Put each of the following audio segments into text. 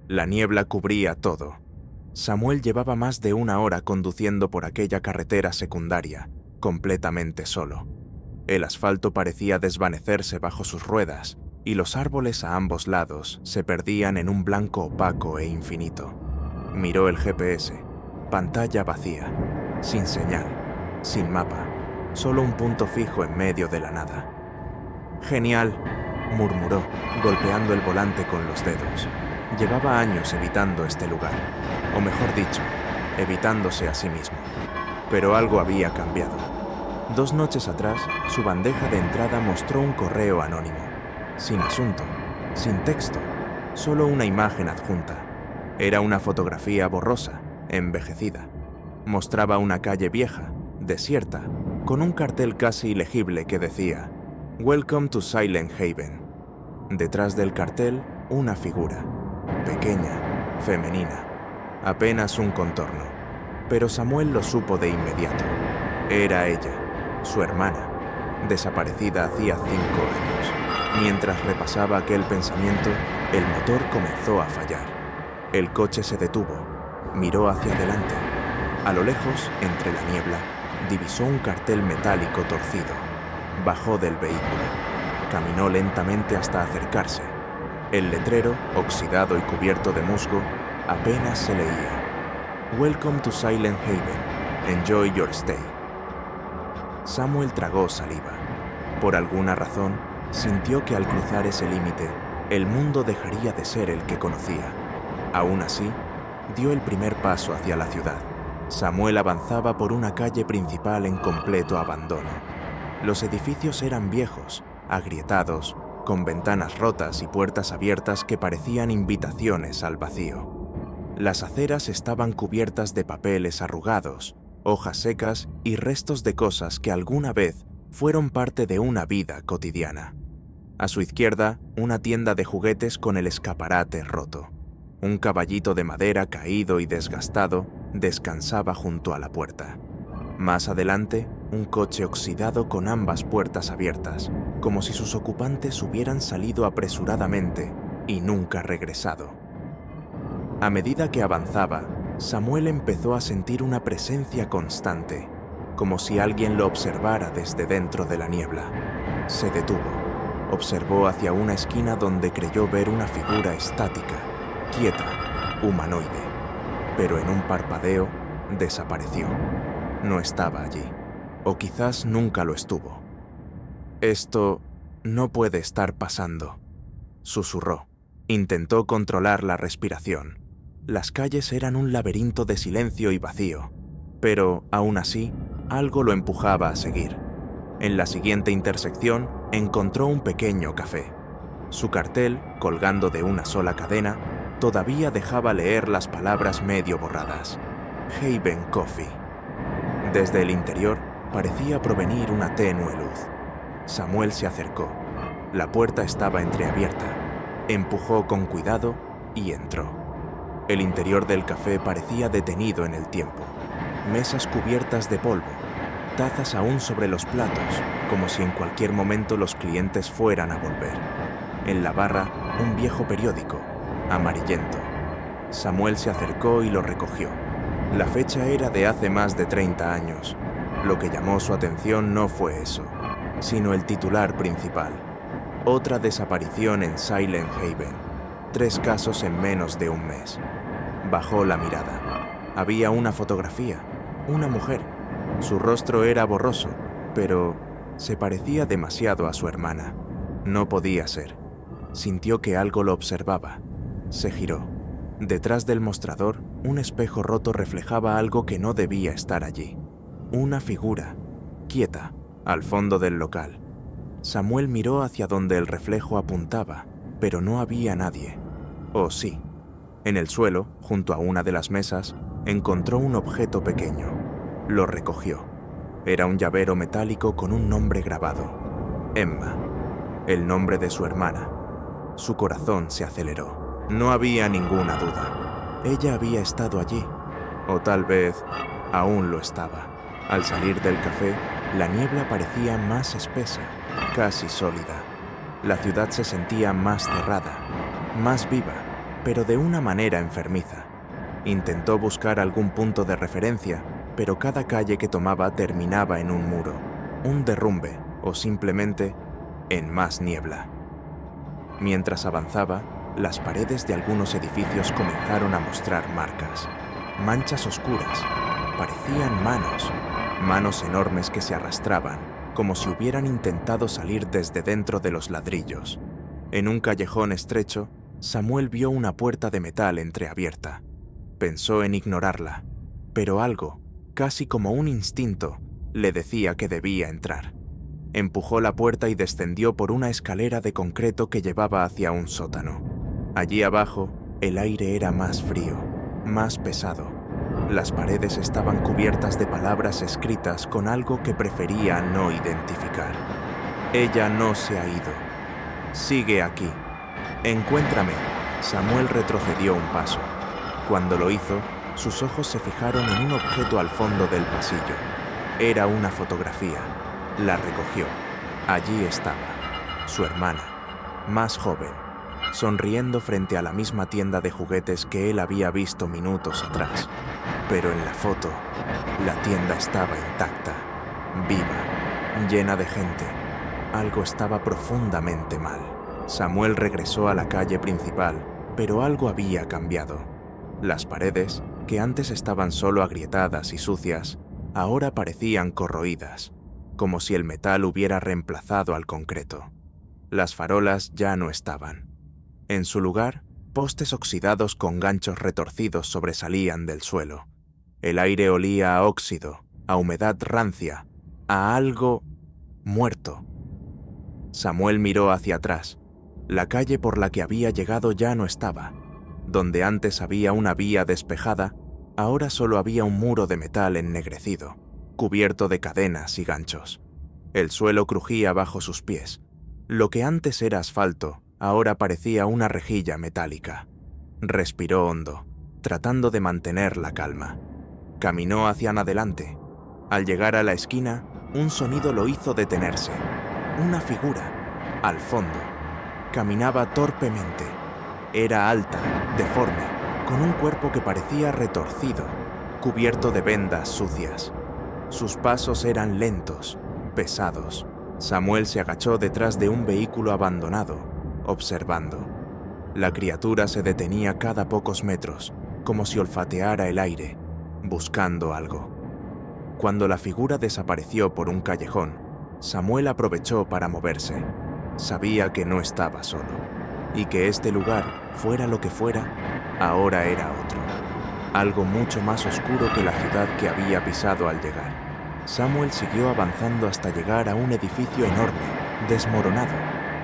La niebla cubría todo. Samuel llevaba más de una hora conduciendo por aquella carretera secundaria, completamente solo. El asfalto parecía desvanecerse bajo sus ruedas y los árboles a ambos lados se perdían en un blanco opaco e infinito. Miró el GPS, pantalla vacía, sin señal, sin mapa, solo un punto fijo en medio de la nada. «Genial», murmuró, golpeando el volante con los dedos. Llevaba años evitando este lugar, o mejor dicho, evitándose a sí mismo. Pero algo había cambiado. 2 noches atrás, su bandeja de entrada mostró un correo anónimo, sin asunto, sin texto, solo una imagen adjunta. Era una fotografía borrosa, envejecida. Mostraba una calle vieja, desierta, con un cartel casi ilegible que decía «Welcome to Silent Haven». Detrás del cartel, una figura, pequeña, femenina, apenas un contorno. Pero Samuel lo supo de inmediato. Era ella, su hermana, desaparecida hacía 5 años. Mientras repasaba aquel pensamiento, el motor comenzó a fallar. El coche se detuvo, miró hacia adelante. A lo lejos, entre la niebla, divisó un cartel metálico torcido. Bajó del vehículo. Caminó lentamente hasta acercarse. El letrero, oxidado y cubierto de musgo, apenas se leía. «Welcome to Silent Haven. Enjoy your stay». Samuel tragó saliva. Por alguna razón, sintió que al cruzar ese límite, el mundo dejaría de ser el que conocía. Aún así, dio el primer paso hacia la ciudad. Samuel avanzaba por una calle principal en completo abandono. Los edificios eran viejos, agrietados, con ventanas rotas y puertas abiertas que parecían invitaciones al vacío. Las aceras estaban cubiertas de papeles arrugados, hojas secas y restos de cosas que alguna vez fueron parte de una vida cotidiana. A su izquierda, una tienda de juguetes con el escaparate roto. Un caballito de madera caído y desgastado descansaba junto a la puerta. Más adelante, un coche oxidado con ambas puertas abiertas, como si sus ocupantes hubieran salido apresuradamente y nunca regresado. A medida que avanzaba, Samuel empezó a sentir una presencia constante, como si alguien lo observara desde dentro de la niebla. Se detuvo, observó hacia una esquina donde creyó ver una figura estática, quieta, humanoide, pero en un parpadeo desapareció. No estaba allí, o quizás nunca lo estuvo. «Esto no puede estar pasando», susurró. Intentó controlar la respiración. Las calles eran un laberinto de silencio y vacío, pero, aún así, algo lo empujaba a seguir. En la siguiente intersección, encontró un pequeño café. Su cartel, colgando de una sola cadena, todavía dejaba leer las palabras medio borradas. Haven Coffee. Desde el interior, parecía provenir una tenue luz. Samuel se acercó. La puerta estaba entreabierta. Empujó con cuidado y entró. El interior del café parecía detenido en el tiempo. Mesas cubiertas de polvo, tazas aún sobre los platos, como si en cualquier momento los clientes fueran a volver. En la barra, un viejo periódico, amarillento. Samuel se acercó y lo recogió. La fecha era de hace más de 30 años. Lo que llamó su atención no fue eso, sino el titular principal. Otra desaparición en Silent Haven. 3 casos en menos de un mes. Bajó la mirada. Había una fotografía, una mujer. Su rostro era borroso, pero se parecía demasiado a su hermana. No podía ser. Sintió que algo lo observaba. Se giró. Detrás del mostrador, un espejo roto reflejaba algo que no debía estar allí. Una figura, quieta, al fondo del local. Samuel miró hacia donde el reflejo apuntaba, pero no había nadie. ¿O sí? En el suelo, junto a una de las mesas, encontró un objeto pequeño. Lo recogió. Era un llavero metálico con un nombre grabado. Emma. El nombre de su hermana. Su corazón se aceleró. No había ninguna duda. Ella había estado allí. O tal vez aún lo estaba. Al salir del café, la niebla parecía más espesa, casi sólida. La ciudad se sentía más cerrada, más viva, pero de una manera enfermiza. Intentó buscar algún punto de referencia, pero cada calle que tomaba terminaba en un muro, un derrumbe o simplemente en más niebla. Mientras avanzaba, las paredes de algunos edificios comenzaron a mostrar marcas, manchas oscuras. Parecían manos enormes que se arrastraban, como si hubieran intentado salir desde dentro de los ladrillos. En un callejón estrecho, Samuel vio una puerta de metal entreabierta. Pensó en ignorarla, pero algo, casi como un instinto, le decía que debía entrar. Empujó la puerta y descendió por una escalera de concreto que llevaba hacia un sótano. Allí abajo, el aire era más frío, más pesado. Las paredes estaban cubiertas de palabras escritas con algo que prefería no identificar. Ella no se ha ido. Sigue aquí. Encuéntrame. Samuel retrocedió un paso. Cuando lo hizo, sus ojos se fijaron en un objeto al fondo del pasillo. Era una fotografía. La recogió. Allí estaba, su hermana, más joven, sonriendo frente a la misma tienda de juguetes que él había visto minutos atrás. Pero en la foto, la tienda estaba intacta, viva, llena de gente. Algo estaba profundamente mal. Samuel regresó a la calle principal, pero algo había cambiado. Las paredes, que antes estaban solo agrietadas y sucias, ahora parecían corroídas, como si el metal hubiera reemplazado al concreto. Las farolas ya no estaban. En su lugar, postes oxidados con ganchos retorcidos sobresalían del suelo. El aire olía a óxido, a humedad rancia, a algo muerto. Samuel miró hacia atrás. La calle por la que había llegado ya no estaba. Donde antes había una vía despejada, ahora solo había un muro de metal ennegrecido, cubierto de cadenas y ganchos. El suelo crujía bajo sus pies. Lo que antes era asfalto, ahora parecía una rejilla metálica. Respiró hondo, tratando de mantener la calma. Caminó hacia adelante. Al llegar a la esquina, un sonido lo hizo detenerse. Una figura, al fondo. Caminaba torpemente. Era alta, deforme, con un cuerpo que parecía retorcido, cubierto de vendas sucias. Sus pasos eran lentos, pesados. Samuel se agachó detrás de un vehículo abandonado, observando. La criatura se detenía cada pocos metros, como si olfateara el aire, buscando algo. Cuando la figura desapareció por un callejón, Samuel aprovechó para moverse. Sabía que no estaba solo, y que este lugar, fuera lo que fuera, ahora era otro. Algo mucho más oscuro que la ciudad que había pisado al llegar. Samuel siguió avanzando hasta llegar a un edificio enorme, desmoronado,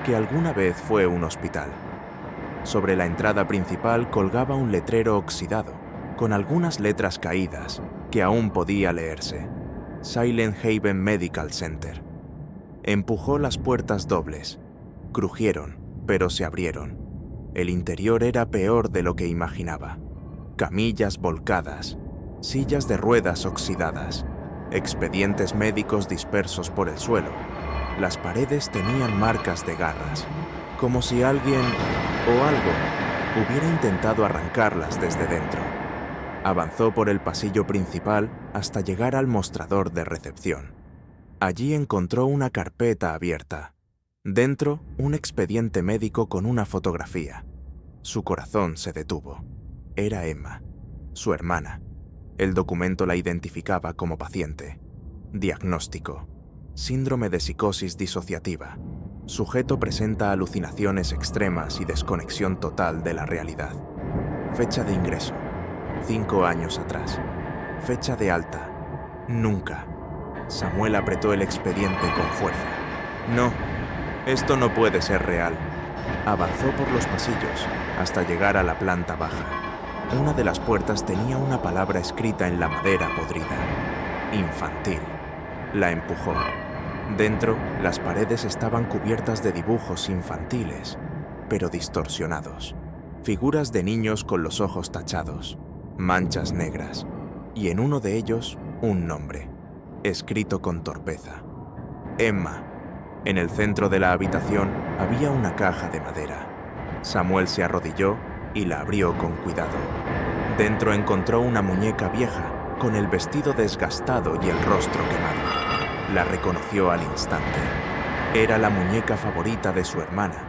que alguna vez fue un hospital. Sobre la entrada principal colgaba un letrero oxidado, con algunas letras caídas, que aún podía leerse. Silent Haven Medical Center. Empujó las puertas dobles. Crujieron, pero se abrieron. El interior era peor de lo que imaginaba. Camillas volcadas, sillas de ruedas oxidadas, expedientes médicos dispersos por el suelo. Las paredes tenían marcas de garras, como si alguien o algo hubiera intentado arrancarlas desde dentro. Avanzó por el pasillo principal hasta llegar al mostrador de recepción. Allí encontró una carpeta abierta. Dentro, un expediente médico con una fotografía. Su corazón se detuvo. Era Emma, su hermana. El documento la identificaba como paciente. Diagnóstico: síndrome de psicosis disociativa. Sujeto presenta alucinaciones extremas y desconexión total de la realidad. Fecha de ingreso: 5 años atrás. Fecha de alta: nunca. Samuel apretó el expediente con fuerza. No, esto no puede ser real. Avanzó por los pasillos hasta llegar a la planta baja. Una de las puertas tenía una palabra escrita en la madera podrida: infantil. La empujó. Dentro, las paredes estaban cubiertas de dibujos infantiles, pero distorsionados. Figuras de niños con los ojos tachados, manchas negras, y en uno de ellos, un nombre, escrito con torpeza: Emma. En el centro de la habitación había una caja de madera. Samuel se arrodilló y la abrió con cuidado. Dentro encontró una muñeca vieja, con el vestido desgastado y el rostro quemado. La reconoció al instante. Era la muñeca favorita de su hermana,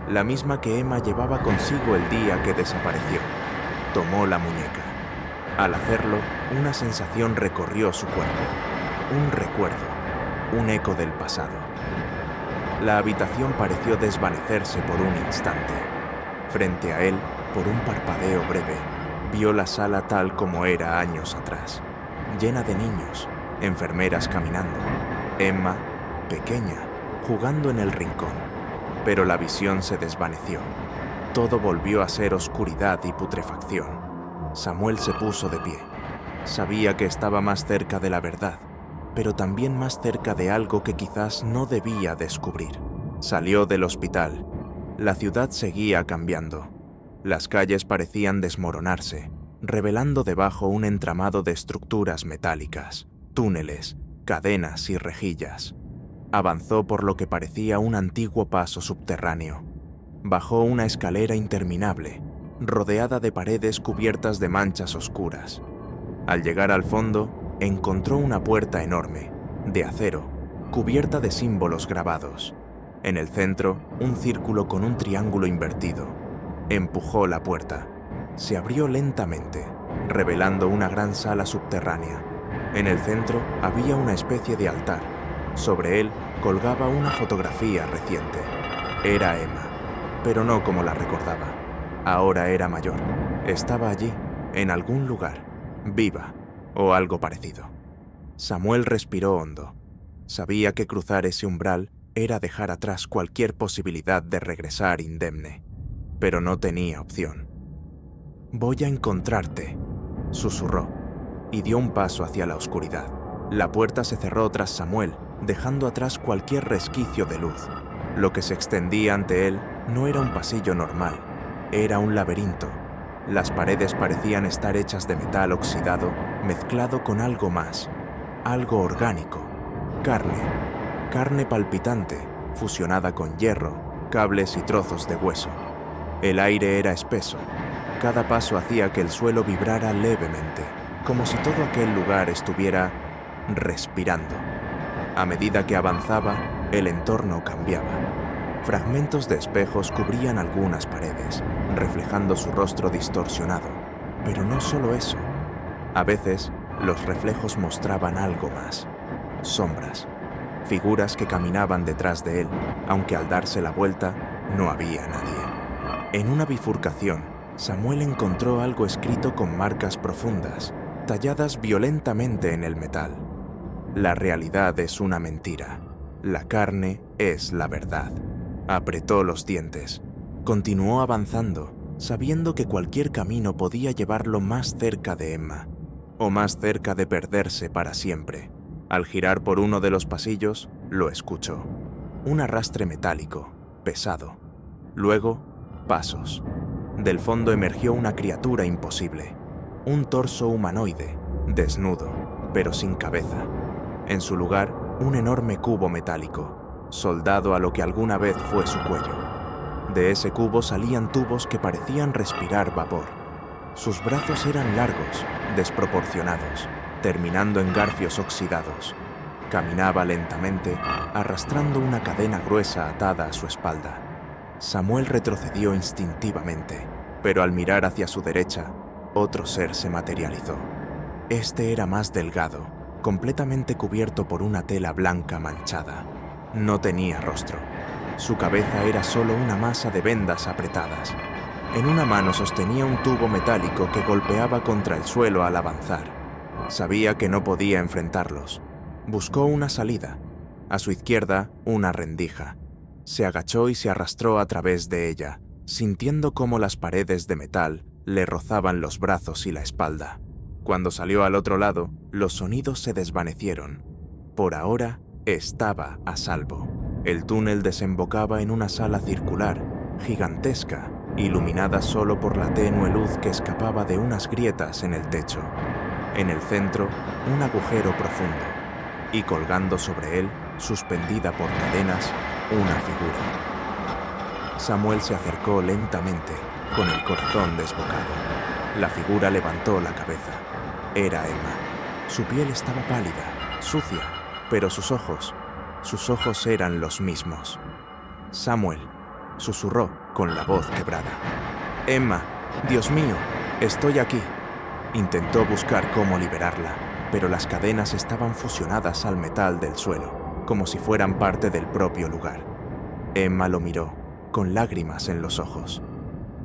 la misma que Emma llevaba consigo el día que desapareció. Tomó la muñeca. Al hacerlo, una sensación recorrió su cuerpo. Un recuerdo, un eco del pasado. La habitación pareció desvanecerse por un instante. Frente a él, por un parpadeo breve, vio la sala tal como era años atrás, llena de niños, enfermeras caminando, Emma, pequeña, jugando en el rincón. Pero la visión se desvaneció. Todo volvió a ser oscuridad y putrefacción. Samuel se puso de pie. Sabía que estaba más cerca de la verdad, pero también más cerca de algo que quizás no debía descubrir. Salió del hospital. La ciudad seguía cambiando. Las calles parecían desmoronarse, revelando debajo un entramado de estructuras metálicas, túneles, cadenas y rejillas. Avanzó por lo que parecía un antiguo paso subterráneo. Bajó una escalera interminable, rodeada de paredes cubiertas de manchas oscuras. Al llegar al fondo, encontró una puerta enorme, de acero, cubierta de símbolos grabados. En el centro, un círculo con un triángulo invertido. Empujó la puerta. Se abrió lentamente, revelando una gran sala subterránea. En el centro había una especie de altar. Sobre él colgaba una fotografía reciente. Era Emma, pero no como la recordaba. Ahora era mayor. Estaba allí, en algún lugar, viva, o algo parecido. Samuel respiró hondo. Sabía que cruzar ese umbral era dejar atrás cualquier posibilidad de regresar indemne. Pero no tenía opción. «Voy a encontrarte», susurró, y dio un paso hacia la oscuridad. La puerta se cerró tras Samuel, dejando atrás cualquier resquicio de luz. Lo que se extendía ante él no era un pasillo normal, era un laberinto. Las paredes parecían estar hechas de metal oxidado, mezclado con algo más, algo orgánico, carne palpitante, fusionada con hierro, cables y trozos de hueso. El aire era espeso. Cada paso hacía que el suelo vibrara levemente, como si todo aquel lugar estuviera respirando. A medida que avanzaba, el entorno cambiaba. Fragmentos de espejos cubrían algunas paredes, reflejando su rostro distorsionado. Pero no solo eso. A veces, los reflejos mostraban algo más. Sombras. Figuras que caminaban detrás de él, aunque al darse la vuelta, no había nadie. En una bifurcación, Samuel encontró algo escrito con marcas profundas, talladas violentamente en el metal. La realidad es una mentira. La carne es la verdad. Apretó los dientes. Continuó avanzando, sabiendo que cualquier camino podía llevarlo más cerca de Emma, o más cerca de perderse para siempre. Al girar por uno de los pasillos, lo escuchó. Un arrastre metálico, pesado. Luego, pasos. Del fondo emergió una criatura imposible. Un torso humanoide, desnudo, pero sin cabeza. En su lugar, un enorme cubo metálico, soldado a lo que alguna vez fue su cuello. De ese cubo salían tubos que parecían respirar vapor. Sus brazos eran largos, desproporcionados, terminando en garfios oxidados. Caminaba lentamente, arrastrando una cadena gruesa atada a su espalda. Samuel retrocedió instintivamente, pero al mirar hacia su derecha, otro ser se materializó. Este era más delgado, completamente cubierto por una tela blanca manchada. No tenía rostro. Su cabeza era solo una masa de vendas apretadas. En una mano sostenía un tubo metálico que golpeaba contra el suelo al avanzar. Sabía que no podía enfrentarlos. Buscó una salida. A su izquierda, una rendija. Se agachó y se arrastró a través de ella, sintiendo cómo las paredes de metal le rozaban los brazos y la espalda. Cuando salió al otro lado, los sonidos se desvanecieron. Por ahora, estaba a salvo. El túnel desembocaba en una sala circular, gigantesca, iluminada solo por la tenue luz que escapaba de unas grietas en el techo. En el centro, un agujero profundo, y colgando sobre él, suspendida por cadenas, una figura. Samuel se acercó lentamente, con el corazón desbocado. La figura levantó la cabeza. Era Emma. Su piel estaba pálida, sucia, pero sus ojos eran los mismos. Samuel, susurró con la voz quebrada. Emma, Dios mío, estoy aquí. Intentó buscar cómo liberarla, pero las cadenas estaban fusionadas al metal del suelo, como si fueran parte del propio lugar. Emma lo miró, con lágrimas en los ojos.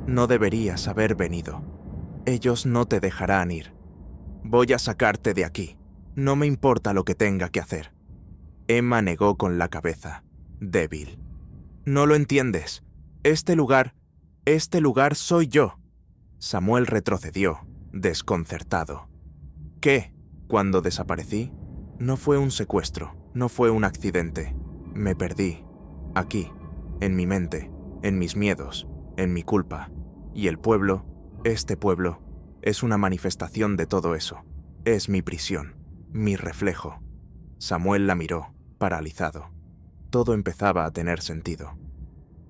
No deberías haber venido. Ellos no te dejarán ir. Voy a sacarte de aquí. No me importa lo que tenga que hacer. Emma negó con la cabeza, débil. No lo entiendes. Este lugar soy yo. Samuel retrocedió, desconcertado. ¿Qué? Cuando desaparecí, no fue un secuestro, no fue un accidente. Me perdí. Aquí, en mi mente, en mis miedos, en mi culpa. Y el pueblo, este pueblo, es una manifestación de todo eso. Es mi prisión, mi reflejo. Samuel la miró, paralizado. Todo empezaba a tener sentido.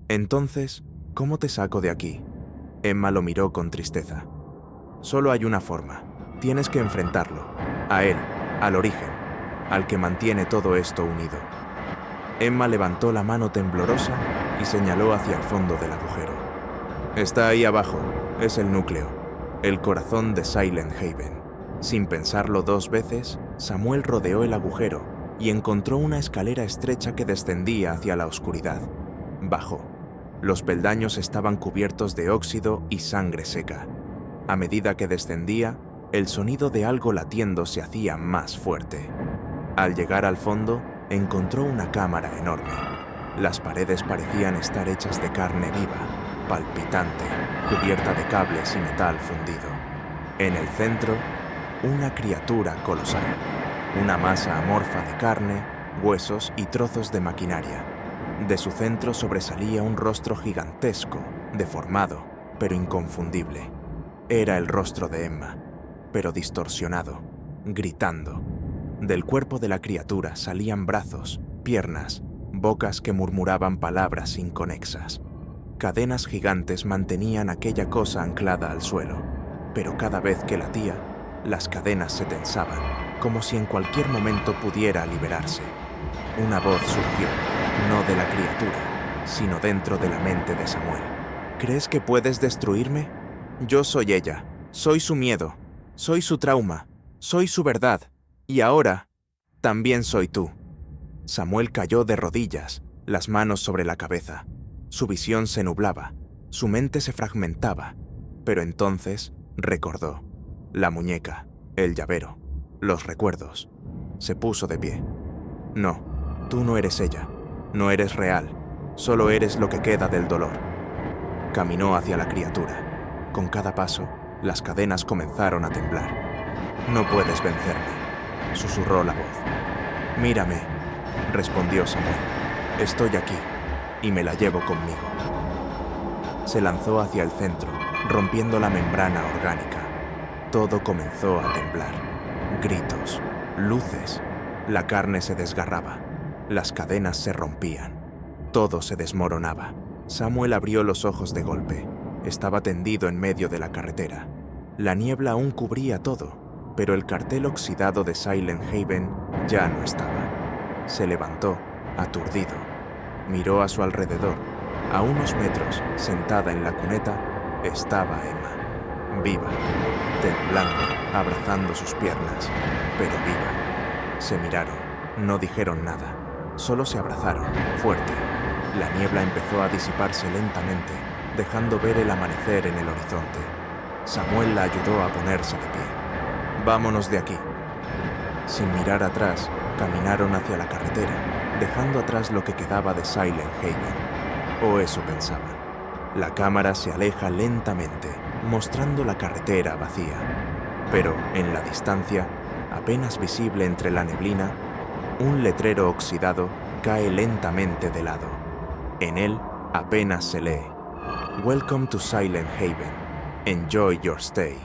Entonces, ¿cómo te saco de aquí? Emma lo miró con tristeza. Solo hay una forma. Tienes que enfrentarlo. A él, al origen, al que mantiene todo esto unido. Emma levantó la mano temblorosa y señaló hacia el fondo del agujero. Está ahí abajo. Es el núcleo. El corazón de Silent Haven. Sin pensarlo 2 veces, Samuel rodeó el agujero y encontró una escalera estrecha que descendía hacia la oscuridad. Bajó. Los peldaños estaban cubiertos de óxido y sangre seca. A medida que descendía, el sonido de algo latiendo se hacía más fuerte. Al llegar al fondo, encontró una cámara enorme. Las paredes parecían estar hechas de carne viva, palpitante, cubierta de cables y metal fundido. En el centro, una criatura colosal, una masa amorfa de carne, huesos y trozos de maquinaria. De su centro sobresalía un rostro gigantesco, deformado, pero inconfundible. Era el rostro de Emma, pero distorsionado, gritando. Del cuerpo de la criatura salían brazos, piernas, bocas que murmuraban palabras inconexas. Cadenas gigantes mantenían aquella cosa anclada al suelo, pero cada vez que latía, las cadenas se tensaban, como si en cualquier momento pudiera liberarse. Una voz surgió, no de la criatura, sino dentro de la mente de Samuel. ¿Crees que puedes destruirme? Yo soy ella, soy su miedo, soy su trauma, soy su verdad, y ahora, también soy tú. Samuel cayó de rodillas, las manos sobre la cabeza. Su visión se nublaba, su mente se fragmentaba, pero entonces recordó. La muñeca, el llavero, los recuerdos. Se puso de pie. No, tú no eres ella, no eres real, solo eres lo que queda del dolor. Caminó hacia la criatura. Con cada paso, las cadenas comenzaron a temblar. No puedes vencerme, susurró la voz. Mírame, respondió Samuel. Estoy aquí, y me la llevo conmigo. Se lanzó hacia el centro, rompiendo la membrana orgánica. Todo comenzó a temblar. Gritos, luces. La carne se desgarraba. Las cadenas se rompían. Todo se desmoronaba. Samuel abrió los ojos de golpe. Estaba tendido en medio de la carretera. La niebla aún cubría todo, pero el cartel oxidado de Silent Haven ya no estaba. Se levantó, aturdido. Miró a su alrededor. A unos metros, sentada en la cuneta, estaba Emma. Viva, temblando, abrazando sus piernas, pero viva. Se miraron, no dijeron nada, solo se abrazaron, fuerte. La niebla empezó a disiparse lentamente, dejando ver el amanecer en el horizonte. Samuel la ayudó a ponerse de pie. Vámonos de aquí. Sin mirar atrás, caminaron hacia la carretera, dejando atrás lo que quedaba de Silent Haven. O eso pensaban. La cámara se aleja lentamente, mostrando la carretera vacía. Pero, en la distancia, apenas visible entre la neblina, un letrero oxidado cae lentamente de lado. En él apenas se lee: Welcome to Silent Haven. Enjoy your stay.